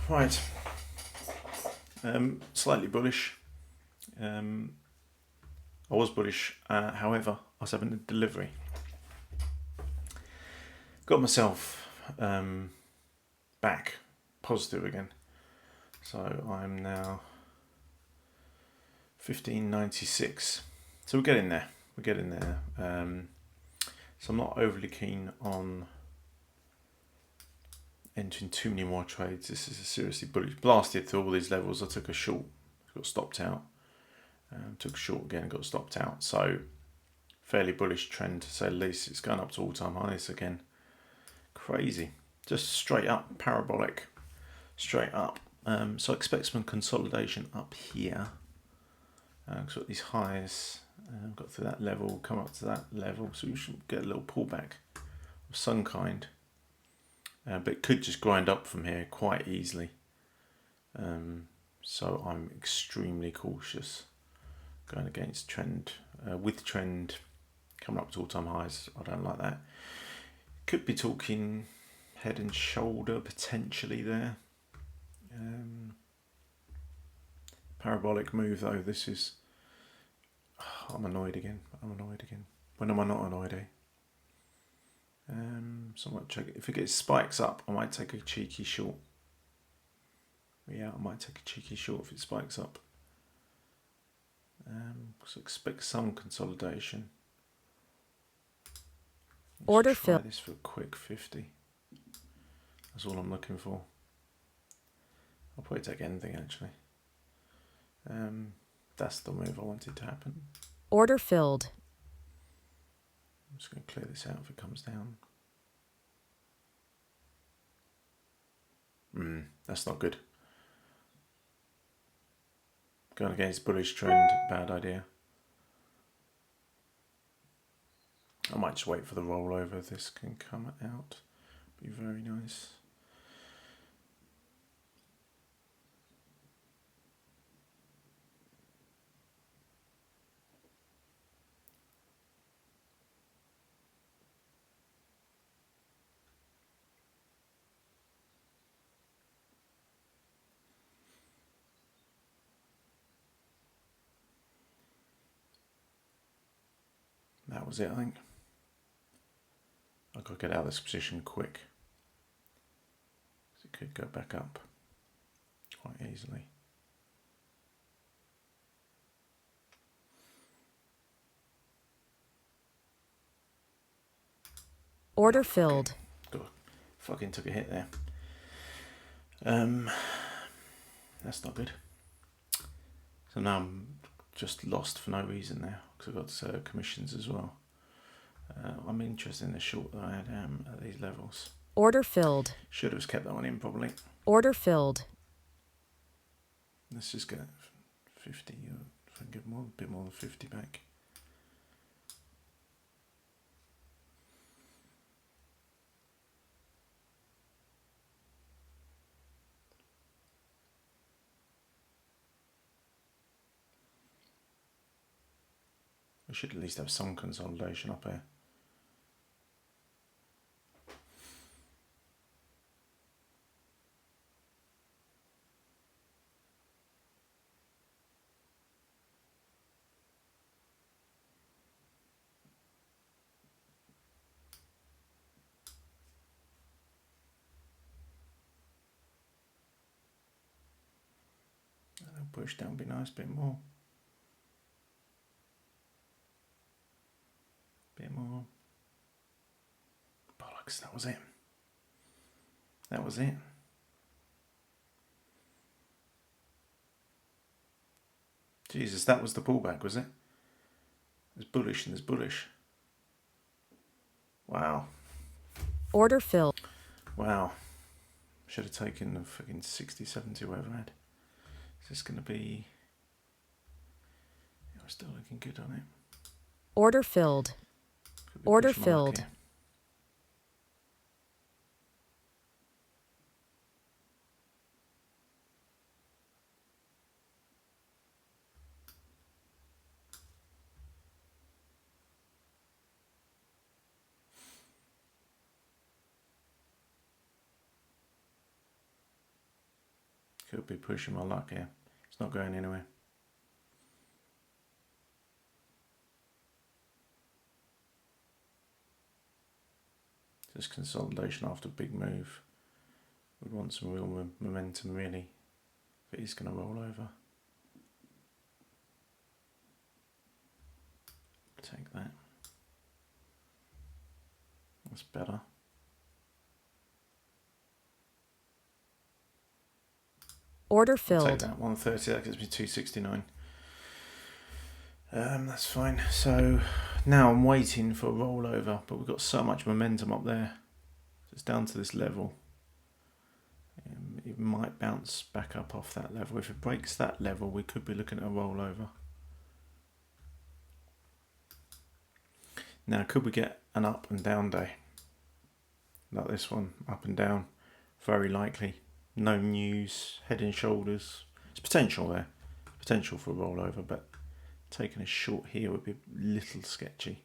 Right. Slightly bullish. I was bullish, however, I was having a delivery. Got myself back positive again. So I'm now 1596. So we're getting there. We're getting there. So I'm not overly keen on entering too many more trades. This is a seriously bullish. Blasted through all these levels. I took a short, got stopped out. Took a short again, got stopped out. So fairly bullish trend to say the least. It's going up to all-time highs again. Crazy. Just straight up, parabolic. Straight up. So I expect some consolidation up here. So at these highs, got to that level, come up to that level. So we should get a little pullback of some kind. But it could just grind up from here quite easily. So I'm extremely cautious going against trend. With trend coming up to all-time highs, I don't like that. Could be talking head and shoulder potentially there. Parabolic move though. This is. Oh, I'm annoyed again. When am I not annoyed? So I might check it. If it gets spikes up, I might take a cheeky short. Yeah, I might take a cheeky short if it spikes up. So expect some consolidation. Order fill. fill. This for a quick 50. That's all I'm looking for. I'll probably take anything actually. That's the move I wanted to happen. Order filled. I'm just going to clear this out if it comes down. That's not good. Going against bullish trend, bad idea. I might just wait for the rollover. This can come out. Be very nice. That was it, I think. I've got to get out of this position quick. It could go back up quite easily. Order filled. God, fucking took a hit there. That's not good. So now I'm just lost for no reason there because I've got commissions as well. I'm interested in the short that I had at these levels. Order filled. Should have kept that one in probably. Order filled. Let's just get 50. If I can get a bit more than 50 back. We should at least have some consolidation up here. Push down, be nice, bit more. Bit more. Bollocks, that was it. That was it. Jesus, that was the pullback, was it? There's bullish and there's bullish. Wow. Order filled. Wow. Should have taken the fucking 60, 70, whatever I had. Is this going to be... Yeah, we're still looking good on it. Order filled. Order filled. Could be pushing my luck here. It's not going anywhere. Just consolidation after a big move. We'd want some real momentum really. If it is going to roll over. Take that. That's better. Order I'll filled. take that 130. That gives me 269. That's fine. So now I'm waiting for a rollover, but we've got so much momentum up there. It's down to this level. It might bounce back up off that level. If it breaks that level, we could be looking at a rollover. Now, could we get an up and down day? Like this one, up and down. Very likely. No news, head and shoulders. There's potential there. Potential for a rollover, but taking a short here would be a little sketchy.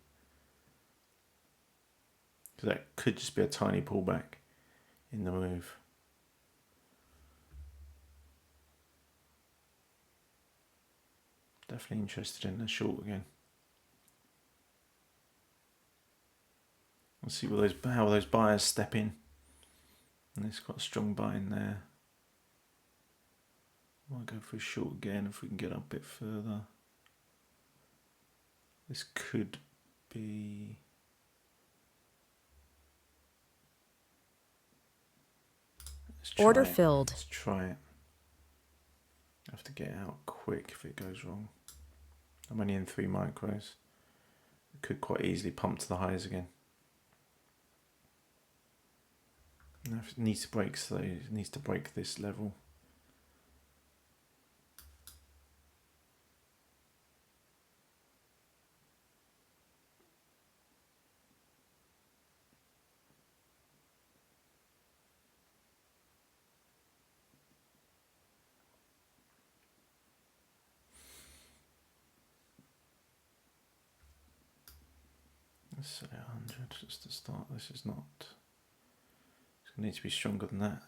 Because that could just be a tiny pullback in the move. Definitely interested in the short again. Let's see how those buyers step in. And it's got a strong buy in there. Might go for a short again if we can get up a bit further. This could be... Order filled. Let's try it. I have to get out quick if it goes wrong. I'm only in 3 micros. It could quite easily pump to the highs again. Now if it needs to break, so it needs to break this level. Let's say 100 just to start. This is not... It needs to be stronger than that.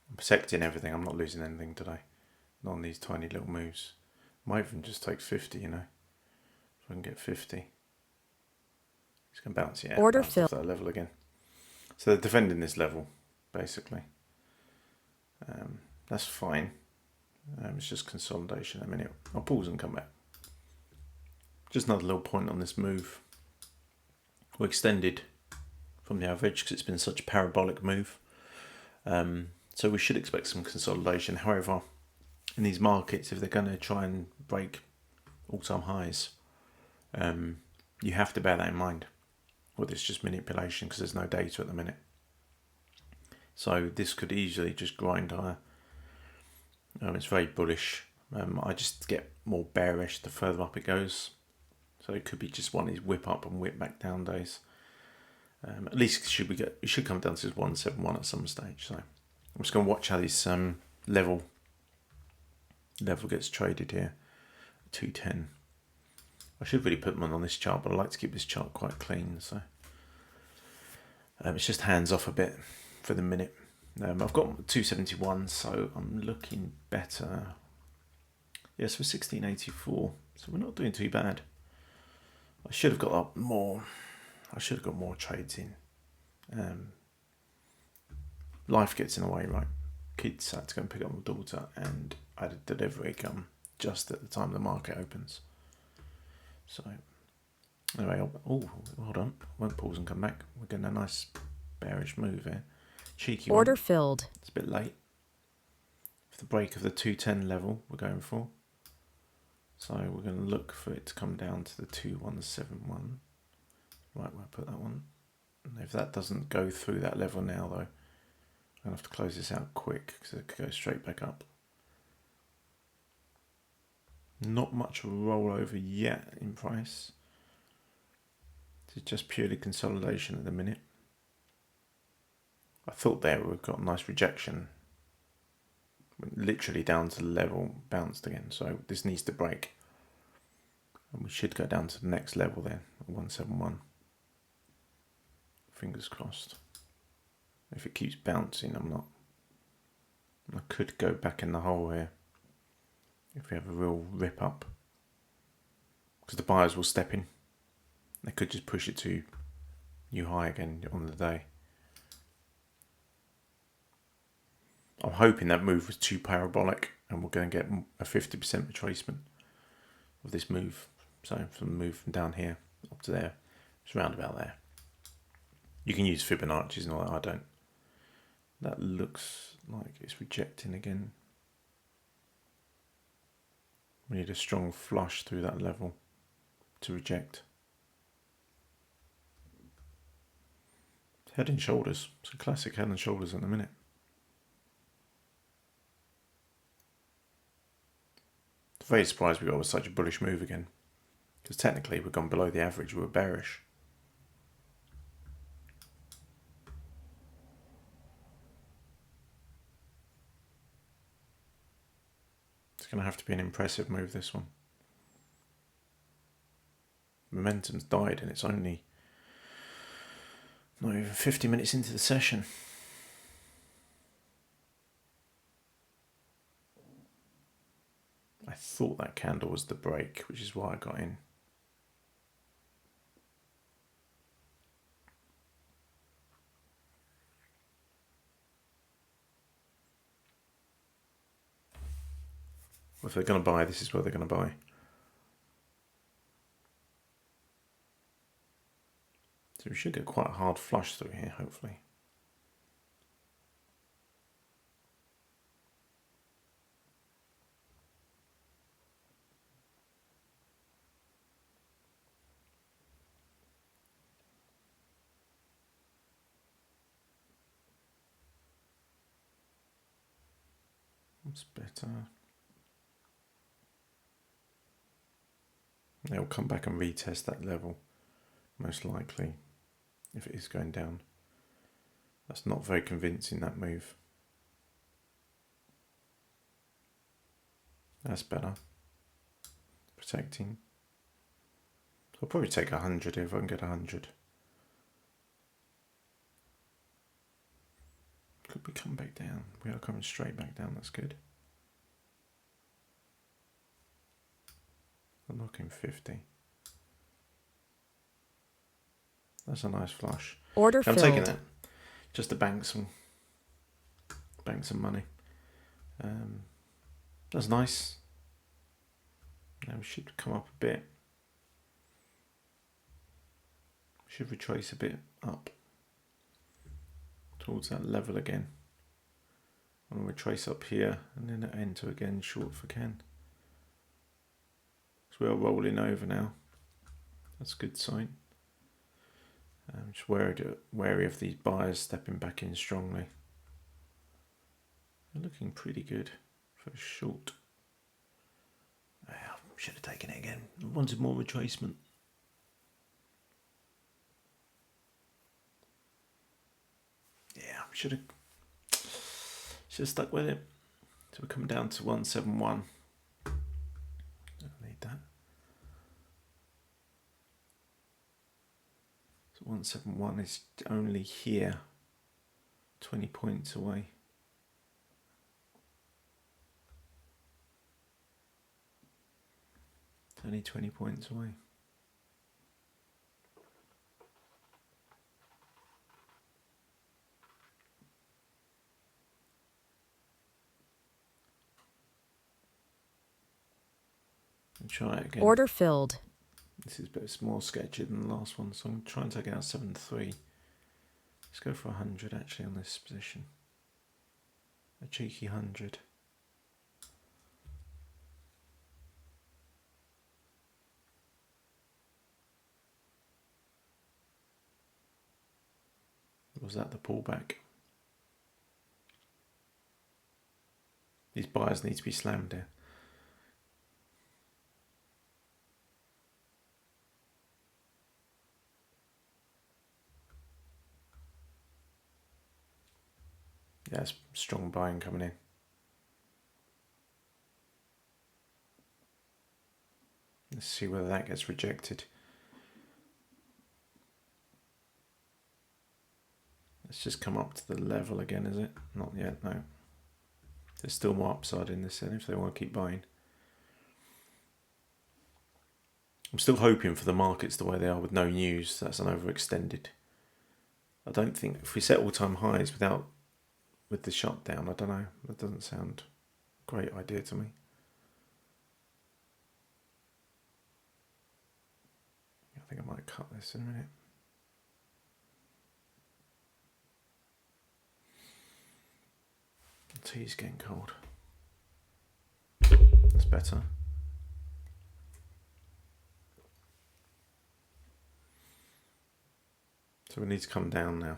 I'm protecting everything. I'm not losing anything today. Not on these tiny little moves. Might even just take 50, you know. If I can get 50. It's going to bounce it out. Order bounce off that level again. So they're defending this level, basically. That's fine. It's just consolidation. I mean, I'll pause and come back. Just another little point on this move. We're extended from the average because it's been such a parabolic move. So we should expect some consolidation. However, in these markets, if they're going to try and break all-time highs, you have to bear that in mind. Whether it's just manipulation because there's no data at the minute. So this could easily just grind higher. It's very bullish. I just get more bearish the further up it goes. So it could be just one of these whip up and whip back down days. At least it should come down to 171 at some stage. So I'm just going to watch how this level gets traded here. 210. I should really put them on this chart, but I like to keep this chart quite clean. So it's just hands off a bit for the minute. I've got 271, so I'm looking better. Yes, for 1684, so we're not doing too bad. I should have got up more. I should have got more trades in. Life gets in the way, right? Kids had to go and pick up my daughter, and I had a delivery come just at the time the market opens. So anyway, hold on. Won't pause and come back. We're getting a nice bearish move here. Cheeky Order one. filled. It's a bit late. For the break of the 210 level we're going for. So we're going to look for it to come down to the 2171. Right, we'll put that one. And if that doesn't go through that level now though, I'm going to have to close this out quick because it could go straight back up. Not much of a rollover yet in price. It's just purely consolidation at the minute. I thought there we've got a nice rejection. Literally down to the level, bounced again. So this needs to break. And we should go down to the next level then, 171. Fingers crossed. If it keeps bouncing, I'm not I could go back in the hole here if we have a real rip up, because the buyers will step in. They could just push it to new high again on the day. I'm hoping that move was too parabolic and we're going to get a 50% retracement of this move. So from the move from down here up to there, it's around about there. You can use Fibonacci's and all that, I don't. That looks like it's rejecting again. We need a strong flush through that level to reject. Head and shoulders. It's a classic head and shoulders in a minute. Very surprised we got with such a bullish move again, because technically we've gone below the average. We were bearish. It's going to have to be an impressive move, this one. Momentum's died and it's only not even 50 minutes into the session. I thought that candle was the break, which is why I got in. Well, if they're going to buy, this is where they're going to buy. So we should get quite a hard flush through here, hopefully. That's better. They'll come back and retest that level, most likely, if it is going down. That's not very convincing, that move. That's better. Protecting. So I'll probably take 100 if I can get 100. Could we come back down? We are coming straight back down, that's good. I'm knocking 50. That's a nice flush. Order I'm filled. taking that just to bank some money. That's nice. Now we should come up a bit. Should retrace a bit up towards that level again. I'm going to retrace up here and then enter again short if I can. So we are rolling over now. That's a good sign. I'm just wary of these buyers stepping back in strongly. They're looking pretty good for a short. I should have taken it again. I wanted more retracement. Yeah, should have stuck with it. So we're coming down to 171. Don't need that. So 171 is only here, 20 points away. It's only 20 points away. And try it again. Order filled. This is a bit more sketchy than the last one, so I'm going to try and take it out 7-3. Let's go for 100 actually on this position. A cheeky 100. Was that the pullback? These buyers need to be slammed here. Yeah, it's strong buying coming in. Let's see whether that gets rejected. Let's just come up to the level again, is it? Not yet, no. There's still more upside in this then if they want to keep buying. I'm still hoping for the markets the way they are with no news. That's an overextended. I don't think if we set all-time highs with the shutdown, I don't know. That doesn't sound a great idea to me. I think I might cut this in a minute. The tea's getting cold. That's better. So we need to come down now.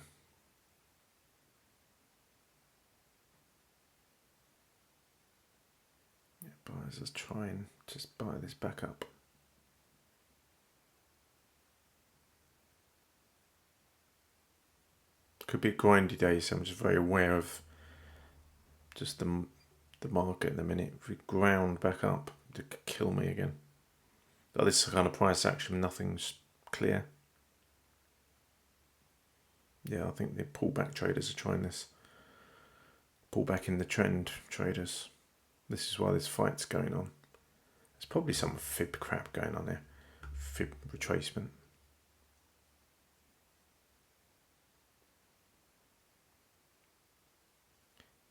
Yeah, buyers, let's try and just buy this back up. Could be a grindy day, so I'm just very aware of just the market in a minute. If we ground back up, it could kill me again. But this kind of price action, nothing's clear. Yeah, I think the pullback traders are trying this. Pull back in the trend traders. This is why this fight's going on. There's probably some fib crap going on there. Fib retracement.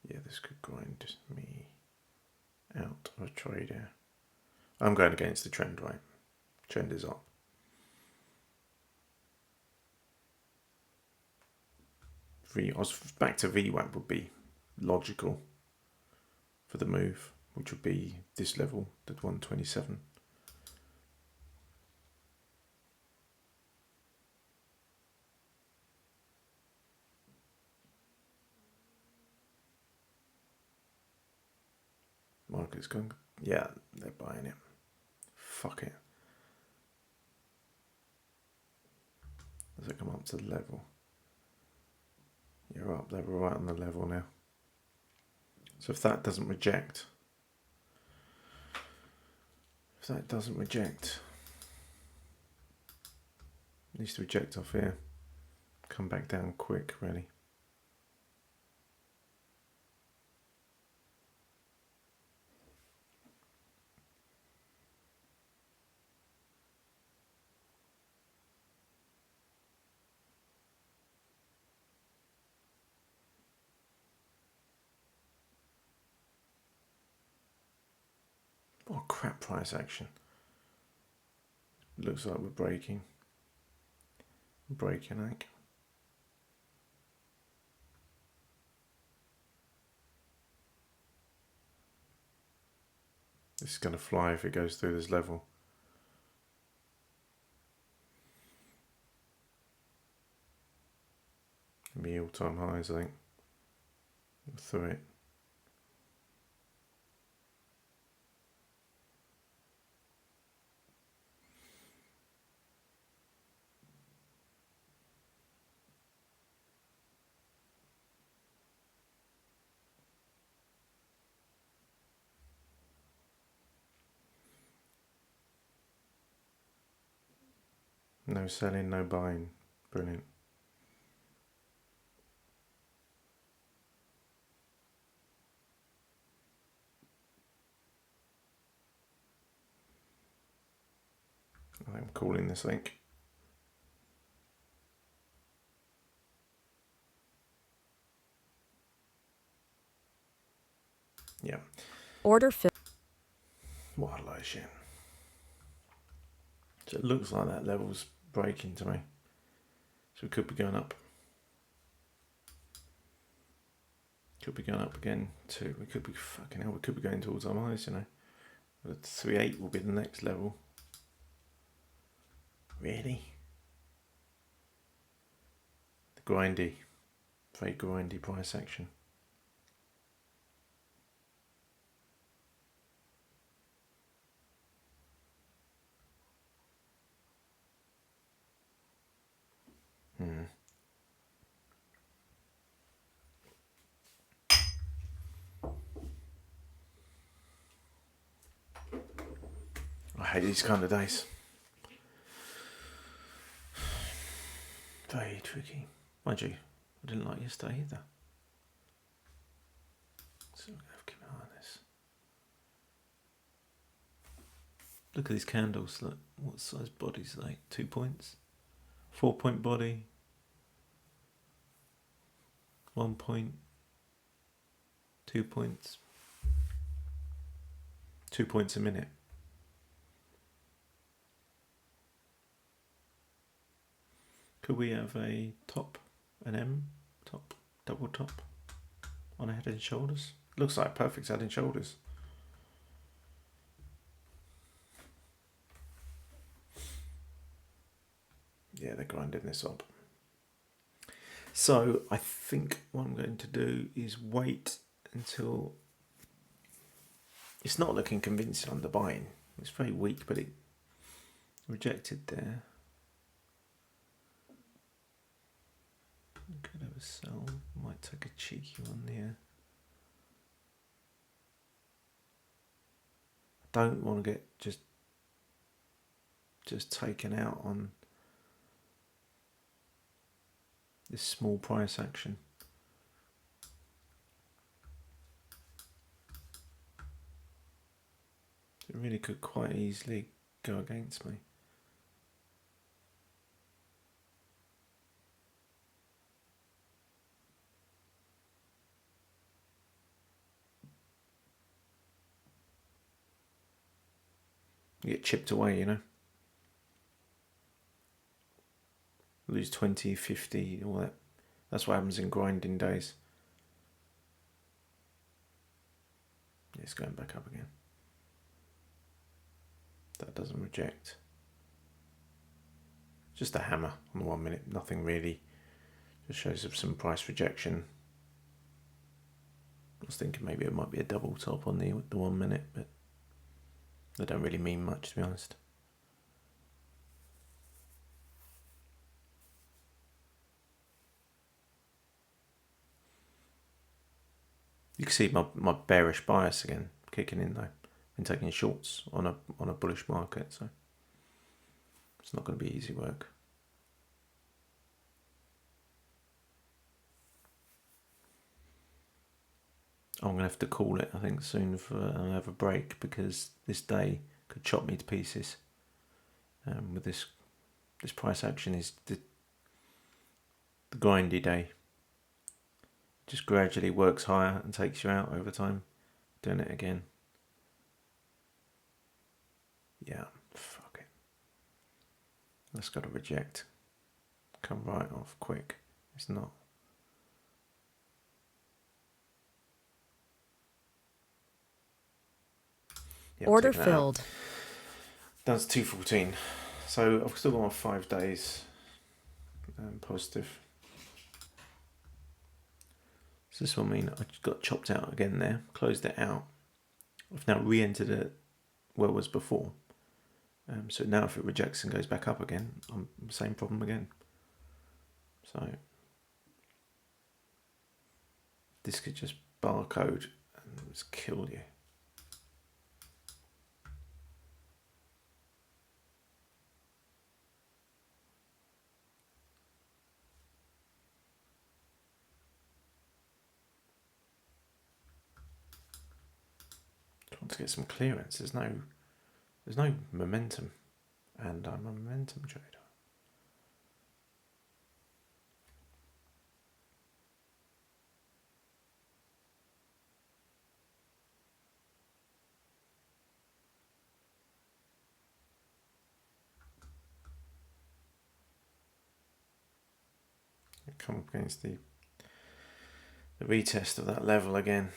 Yeah, this could grind me out of a trade here. I'm going against the trend, right? Trend is up. Back to VWAP would be logical for the move, which would be this level, the 127. Market's going, yeah, they're buying it. Fuck it. Does it come up to the level? You're up there, we're right on the level now. So if that doesn't reject, it needs to reject off here. Come back down quick, really. What crap price action. Looks like we're breaking. Breaking, I think. This is going to fly if it goes through this level. Be all-time highs, I think. Through it. No selling, no buying. Brilliant. I'm calling this link. Yeah. Order filled. What a load of shit. So it looks like that level's breaking to me. So we could be going up. Could be going up again too. We could be fucking hell. We could be going towards our highs, you know. But 3.8 will be the next level. Really? The grindy, very grindy price action. I hate these kind of days. Very tricky. Mind you, I didn't like yesterday either. So I'm going to have to keep an Look at these candles. Look, what size bodies are they? 2 points? 4 point body? 1 point? 2 points? 2 points a minute. Could we have a top, an M top, double top on a head and shoulders? Looks like perfect head and shoulders. Yeah, they're grinding this up. So I think what I'm going to do is wait until it's not looking convincing on the buying. It's very weak, but it rejected there. Could have a sell. Might take a cheeky one here. I don't want to get just taken out on this small price action. It really could quite easily go against me. You get chipped away, you know. Lose 20, 50, all that. That's what happens in grinding days. It's going back up again. That doesn't reject. Just a hammer on the 1 minute. Nothing really. Just shows up some price rejection. I was thinking maybe it might be a double top on the 1 minute, but they don't really mean much, to be honest. You can see my bearish bias again kicking in though. Been taking shorts on a bullish market, so it's not going to be easy work. I'm going to have to call it, I think, soon for another break, because this day could chop me to pieces. With this price action is the grindy day. Just gradually works higher and takes you out over time. Doing it again. Yeah, fuck it. That's got to reject. Come right off quick. It's not. Yeah, Order filled. Down to 214. So I've still got my 5 days positive. So this will mean I just got chopped out again there, closed it out. I've now re-entered it where it was before. So now if it rejects and goes back up again, I'm the same problem again. So this could just barcode and just kill you. To get some clearance. There's no momentum, and I'm a momentum trader. I come up against the retest of that level again.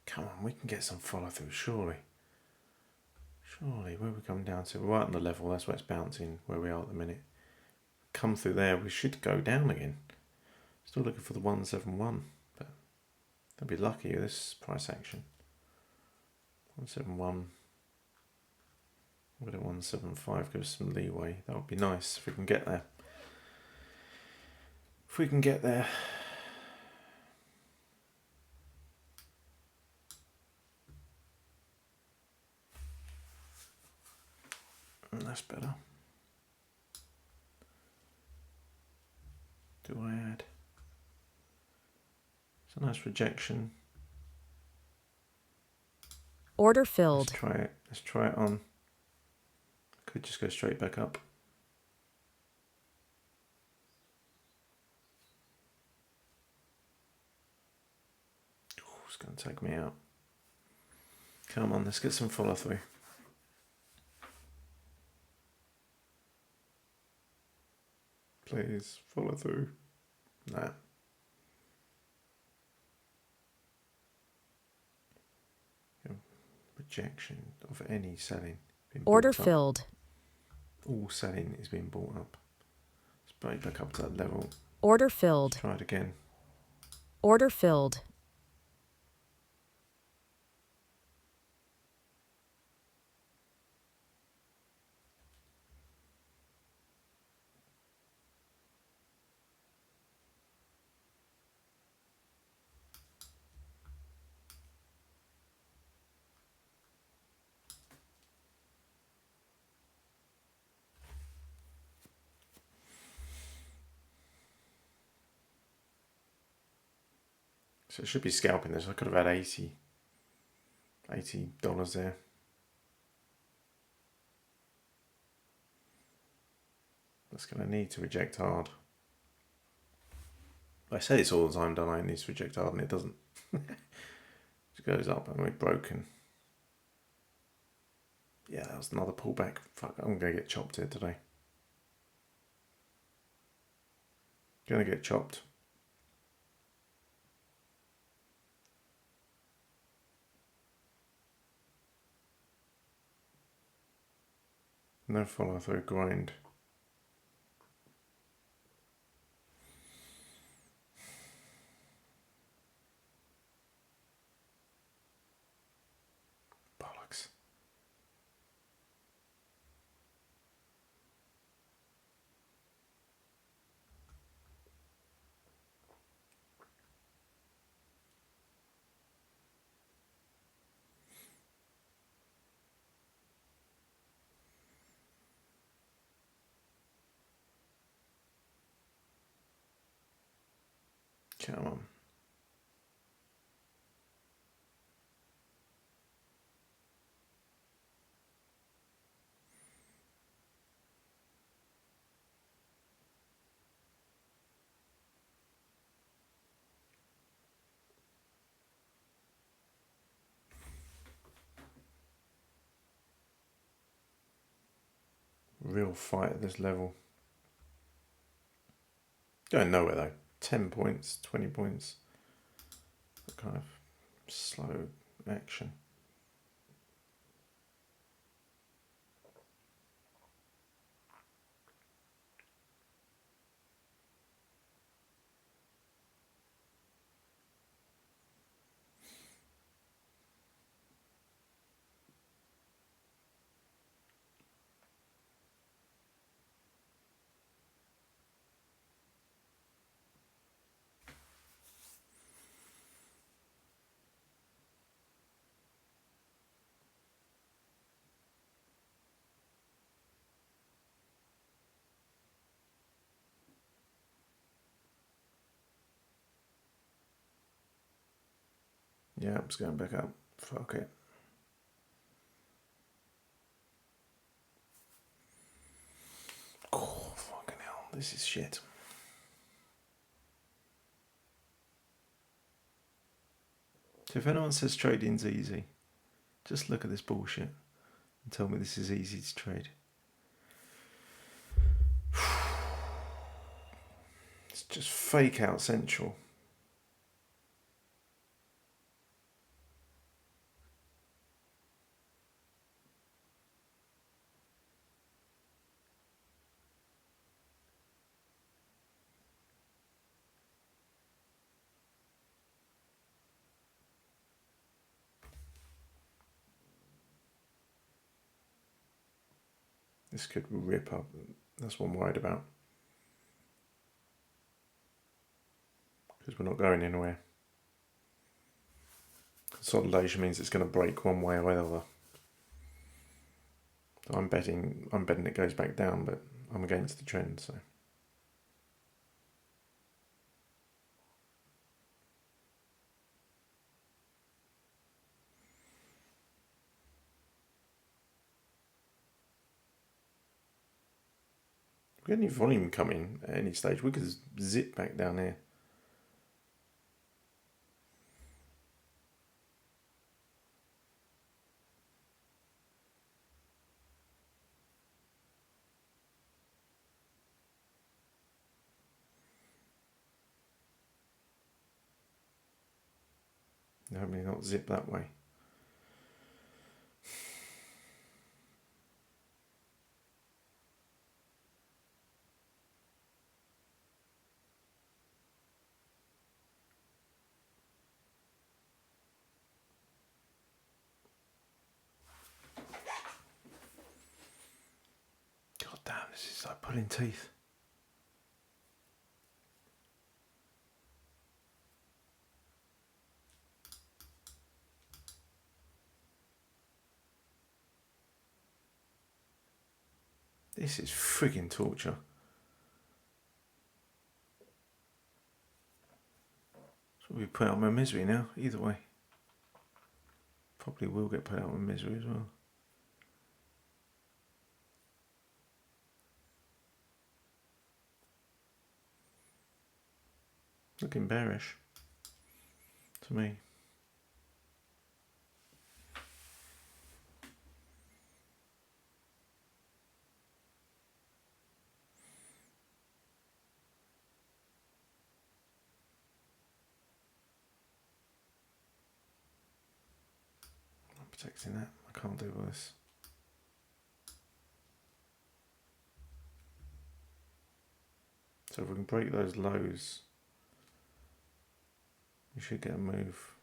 Come on, we can get some follow through, surely. Surely, where we come down to, right on the level, that's where it's bouncing, where we are at the minute. Come through there, we should go down again. Still looking for the 171, but they'll be lucky with this price action. 171. We'll go to 175, give us some leeway. That would be nice if we can get there. If we can get there. That's better. Do I add? It's a nice rejection. Order filled. Let's try it. Let's try it on. Could just go straight back up. Ooh, it's going to take me out. Come on, let's get some follow through. Please follow through. Nah. Rejection of any selling. Order filled. All selling is being bought up. Let's break back up to that level. Order filled. Let's try it again. Order filled. So it should be scalping this. I could have had $80 there. That's going to need to reject hard. I say this all the time, don't I? It needs to reject hard, and it doesn't. It goes up and we're broken. Yeah, that was another pullback. Fuck, I'm going to get chopped here today. Going to get chopped. No follow through grind. Bollocks. Come on. Real fight at this level. Going nowhere though. 10 points, 20 points. Kind of slow action. Yeah, it's going back up. Fuck it. Oh, fucking hell. This is shit. So if anyone says trading's easy, just look at this bullshit and tell me this is easy to trade. It's just fake out central. This could rip up. That's what I'm worried about. Because we're not going anywhere. Consolidation means it's going to break one way or the other. So I'm betting it goes back down, but I'm against the trend, so. If we get any volume coming at any stage, we could zip back down here. Hopefully not zip that way. God damn, this is like pulling teeth. This is frigging torture. So we put out my misery now, either way. Probably will get put out my misery as well. Looking bearish to me. I'm protecting that. I can't do this. So if we can break those lows, we should get a move.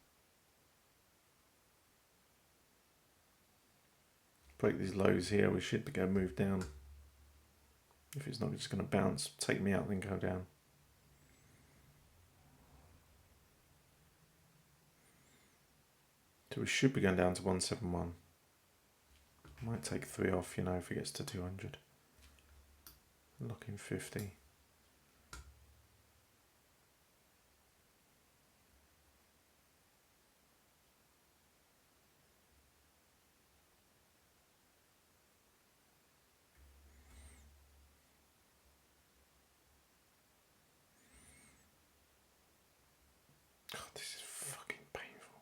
Break these lows here, we should get a move down. If it's not just going to bounce, take me out, then go down. So we should be going down to 171. Might take 3 off, you know, if it gets to 200. Lock in 50. God, this is fucking painful.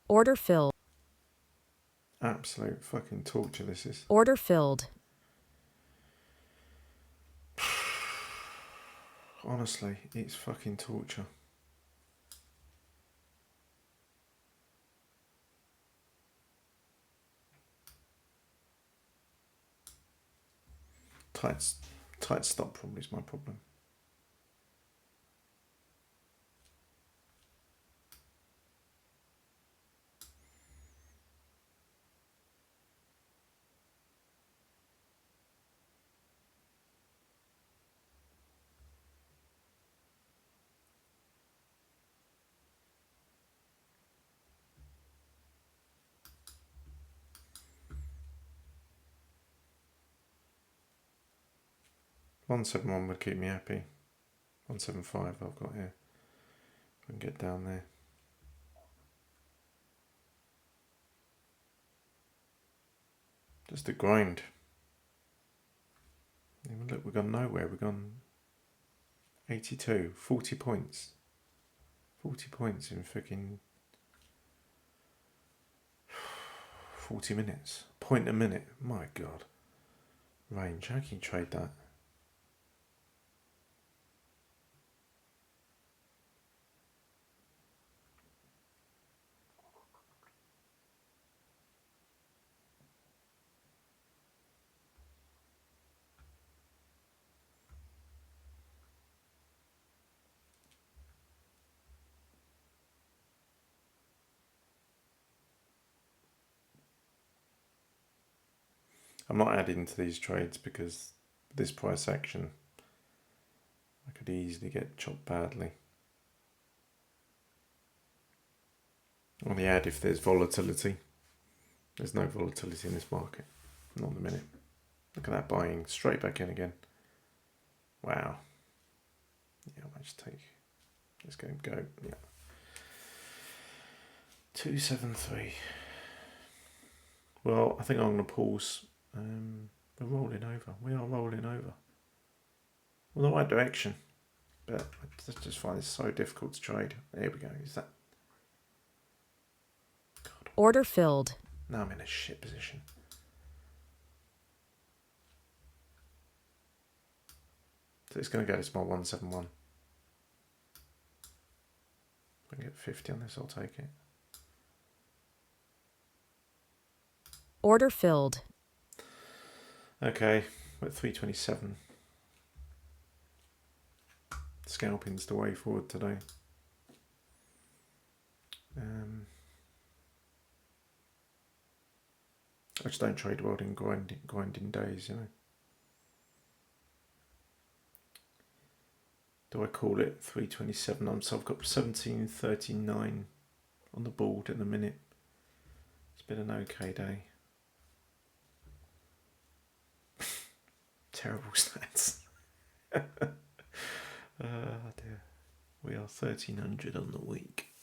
Order filled. Absolute fucking torture this is. Order filled. Honestly, it's fucking torture. Tight stop probably is my problem. $171 would keep me happy. 175 I've got here. If we can get down there. Just a grind. Look, we've gone nowhere. We've gone 82, 40 points. 40 points in fucking 40 minutes. Point a minute. My God. Range. How can you trade that? I'm not adding to these trades because this price action, I could easily get chopped badly. I only add if there's volatility. There's no volatility in this market. Not in a minute. Look at that buying straight back in again. Wow. Yeah, I might just take. Let's go. Yeah. 273. Well, I think I'm going to pause. We're rolling over. We are rolling over. Well, the right direction. But I just find it so difficult to trade. There we go. Is that? God. Order filled. Now I'm in a shit position. So it's going to go to my 171. If I can get 50 on this, I'll take it. Order filled. Okay, we're at 327. Scalping's the way forward today. I just don't trade well in grinding days, you know. Do I call it 327? So I've got 1739 on the board in a minute. It's been an okay day. Terrible stats. Dear. We are 1300 on the week.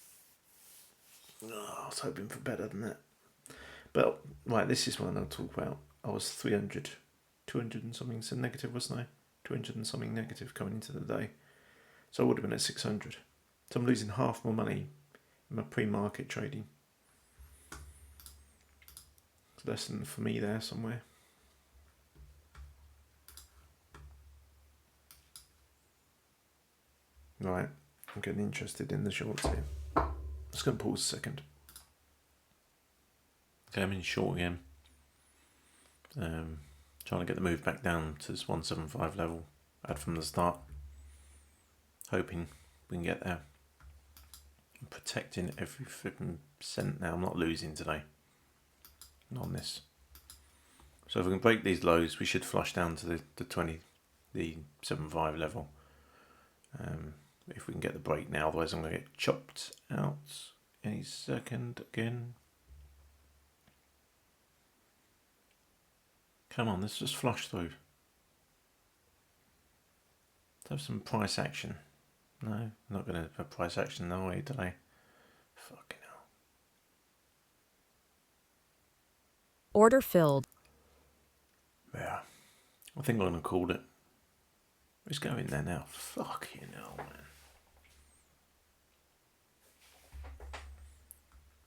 Oh, I was hoping for better than that. But, right, this is one I'll talk about. I was 300, 200 and something so negative, wasn't I? 200 and something negative coming into the day. So I would have been at 600. So I'm losing half my money in my pre-market trading. It's a lesson for me there somewhere. Right, I'm getting interested in the shorts here. I'm just going to pause a second. Okay, I'm in short again. Trying to get the move back down to this 175 level. Add from the start. Hoping we can get there. I'm protecting every flipping cent now. I'm not losing today. Not on this. So if we can break these lows, we should flush down to the 75 level. If we can get the break now, otherwise I'm going to get chopped out any second again. Come on, let's just flush through. Let's have some price action. No, I'm not going to have price action no way today. Fucking hell. Order filled. Yeah, I think I'm going to call it. Let's go in there now. Fucking hell, man.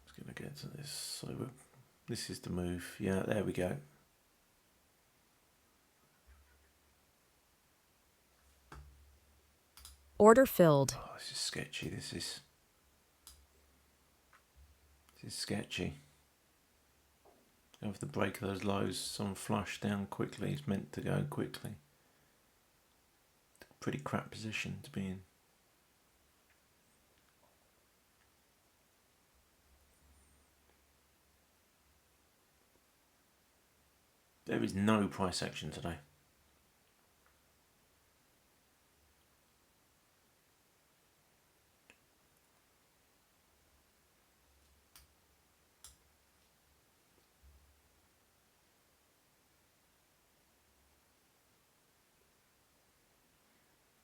Just going to get to this. So this is the move. Yeah, there we go. Order filled. Oh, this is sketchy. This is sketchy. Go for the break of those lows. Some flush down quickly. It's meant to go quickly. Pretty crap position to be in. There is no price action today.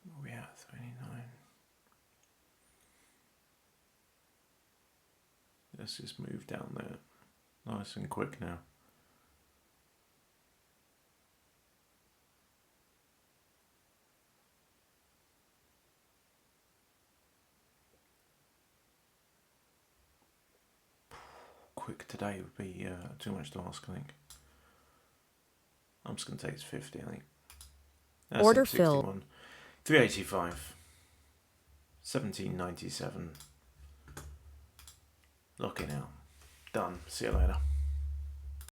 Where are we at? 29. Let's just move down there. Nice and quick now. Quick today would be too much to ask, I think. I'm just going to take it to 50, I think. That's Order 61. filled. 385. 1797. Locking out. Done. See you later.